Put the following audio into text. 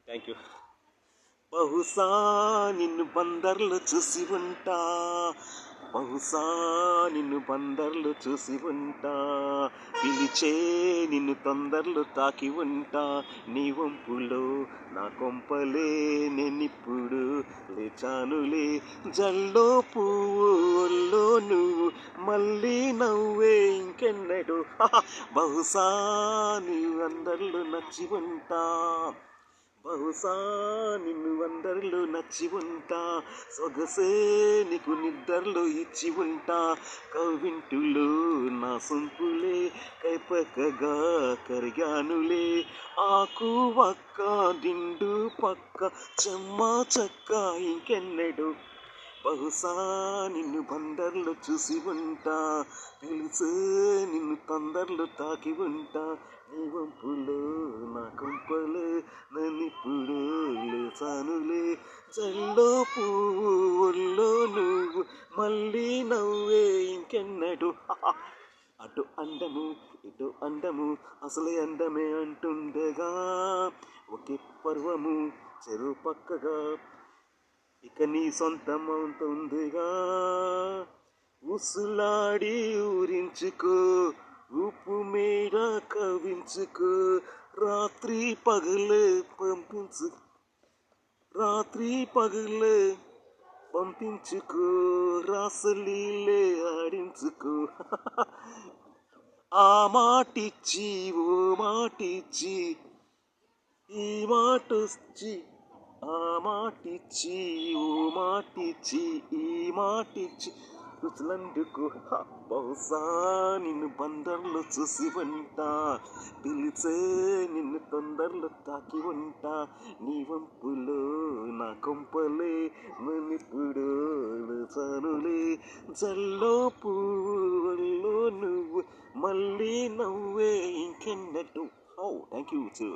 Thank you. బహుశా నిన్ను బందర్లో చూసి ఉంటా, బహుశా నిన్ను బందర్లో చూసి ఉంటా, పిలిచే నిన్ను తొందరలో తాకి ఉంటా, నీ వంపులో నా కొంపలే నేనిప్పుడు లేచానులే, జల్లో పువ్వు ఒళ్ళో నువ్వు మళ్ళీ నవ్వే ఇంకెన్నడు. బహుశా నీవు అందరిలో నచ్చి ఉంటా, బహుశా నిన్ను అందరిలో నచ్చి ఉంటా, సొగసే నీకు నిద్రలో ఇచ్చి ఉంటా, కవింటులో నా సొంపులే కైపకగా కరిగానులే, ఆకు వక్క దిండు పక్క చెమ్మ చెక్క ఇంకెన్నడు. బహుశా నిన్ను బందర్లో చూసి ఉంటా, పిలిచే నిన్ను తొందరలో తాకి ఉంటా, నీ వంపులో నా కొంపలే నన్నిప్పుడు లేచానులే, జల్లో పువ్వు ఒళ్ళో నువ్వు మళ్ళీ నవ్వే ఇంకెన్నడు. అటు అందము ఇటు అందము అసలే అందమే అంటుండగా, ఒకే పర్వము చెరువు పక్కగా ఇక నీ సొంతమవుతుందిగా, ఉసులాడి ఊరించుకో ఉప్పు మీద కవించుకో, రాత్రి పగలే పంపించు, రాత్రి పగలే పంపించుకో, రాసలీలే ఆడించుకో. ఆ మాటిచ్చి ఓ మాటిచ్చి ఈ మాటొచ్చి, ఆ మాటిచ్చి ఓ మాటిచ్చి ఈ మాటిచ్చి రుచులందుకు. బహుశా నిన్ను బందర్లో చూసి ఉంటా, పిలిచే నిన్ను తొందరలో తాకి ఉంటా, నీ వంపులో నా కొంపలే నన్నిప్పుడు లేచానులే, జల్లో పువ్వుల్లో నువ్వు మళ్ళీ నవ్వే ఇంకెన్నట్టు. Thank you.